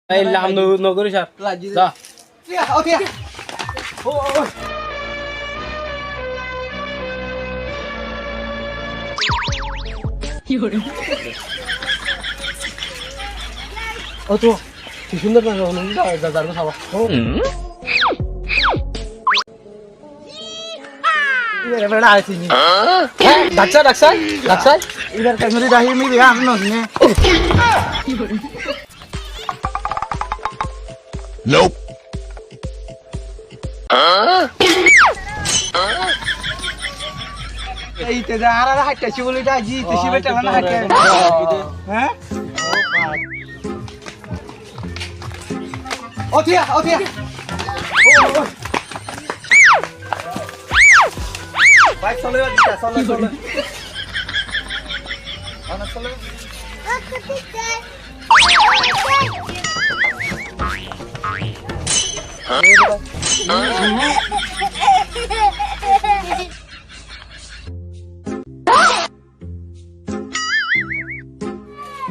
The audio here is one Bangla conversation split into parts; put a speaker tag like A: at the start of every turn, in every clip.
A: এই লাম নগরি স্যার যা
B: ওকে ও
A: ও তো কি সুন্দর না দাদার খাওয়া
B: এবারে বড় আইছিনি
A: ডাক্তার ডাক্তার ডাক্তার
B: इधर कैमरे राही में भी हम लोग ने
C: Nope.
B: এই তে যারা হাইটাছি বলি দা জি তে শিবে টানা হাইটে হ্যাঁ ওঠিয়া ওঠিয়া বাইক চলে দিতা চলে চলে আনা চলে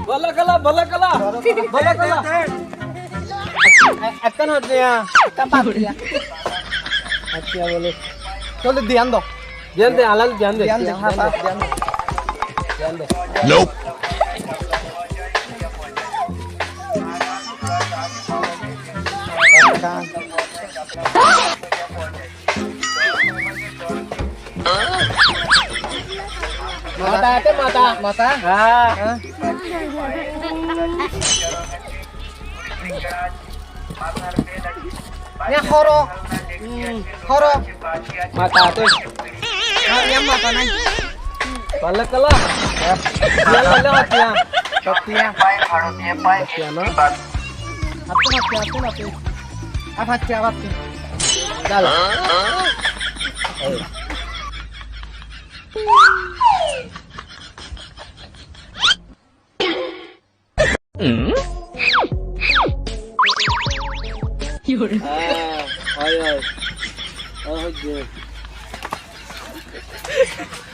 A: বলা কলা বলা কলা বলা কলা এখন হচ্ছে কাপাত আচ্ছা বলে
B: চলে ধ্যান দাও
A: ধ্যান দে আলাল ধ্যান দে
B: ধ্যান দে হ্যাঁ ধ্যান দে
A: ধ্যান দে
C: Nope.
A: মাথা আছে মাথা
B: মাথা
A: হ্যাঁ
B: ya khoro khoro
A: মাথা আছে
B: yang mata nai
A: বলা কলা dia বলা হতিয়া
B: hatiya
A: হতিয়া না
B: hati apa hati
A: ডাল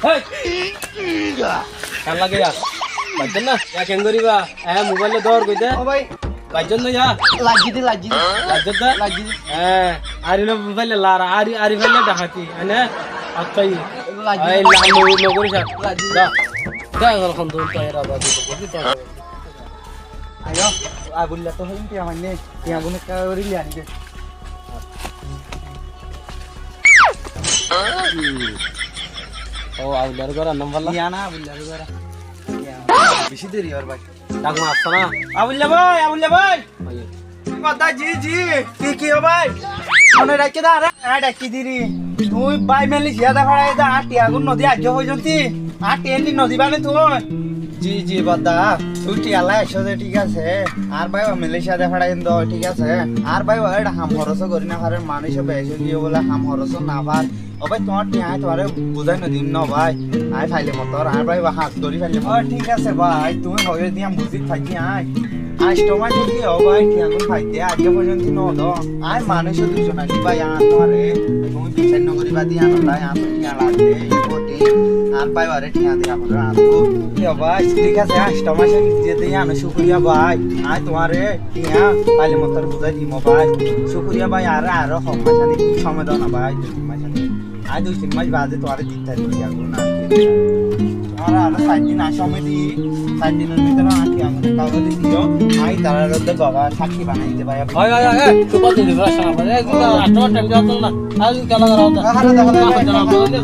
A: হয় হয় কান লাগে যা বাজন না ইয়া কেন করিবা মোবাইলে দর কইতে
B: oh bhai
A: বাজন না যা
B: lagi di
A: বাজন দা
B: lagi
A: আরিলো মোবাইলে লারা আরি ফেলে ডাকাতি আনে আত্তাই
B: lagi
A: এই লাম নগরি যা যা যা এখন তো এরা বাদি বলি তো
B: ayo abulla to hin tiya manne tiya bune ka ori liani de
A: ও আউলার ঘর নাম্বার লা
B: liya na abulla gora বেশি দেরি আর ভাই
A: ডাক মারছ না
B: abulla bhai কথা জি জি কি ও ভাই মনে রাখকে দা আরে ডাকি দিরি তুই বাই মেলি জিয়াদা ভাড়াই দা টিয়াগুন নদী আজ হইজন্তি টেন্ডি নদী বানে তুই জি জি বাদা তুই টিয়ালা এসো যে ঠিক আছে আর ভাই মালয়েশিয়া দে ভাড়াই দো ঠিক আছে আর ভাই ওটা হাম খরচ করি না হারে মানুষ বেশি দিয়ে বলে হাম খরচ না পার ও ভাই তোমার টিয়া তোমারে বুঝাই না দিন না ভাই আই ফাইলে মতর আর ভাই হাত ধরি ফাইলে ও ঠিক আছে ভাই তুমি হয়ে দিয়া মুজিদ ফাইকি আই আজ তোমার যদি ও ভাই টিয়াগুন ফাইতে আজ পর্যন্ত ন দো আই মানুষ দুজন আলি ভাই আর তোমারে তুমি বিচার নগরি বাদি আনলাই আর টিয়া লাগবে ইপোটি আর ভাই আরে টিয়া দিয়া আমরা আনবো কি ভাই ঠিক আছে আজ তোমার যেতে আনো শুকরিয়া ভাই আই তোমারে টিয়া ফাইলে মতর বুঝাই দিমো ভাই শুকরিয়া ভাই আর আর হমাশানি সময় দাও না ভাই মাশানি আজ 2-3 মাস বাদে তোমারে দিতে টিয়াগুন না আর আর 7 দিন সময় দি 7 দিনের ভিতরে আটি আমাদের কাগজ দিও আই তারা রদ্দ বাবা সাক্ষী বানাই দিতে ভাই
A: হয় হয় হয় সুপার দিদি ভাষা না বলে একদম আটটা টাইম যাও না আজ কালা করা হতো
B: হারা দেখা
A: জানা বলে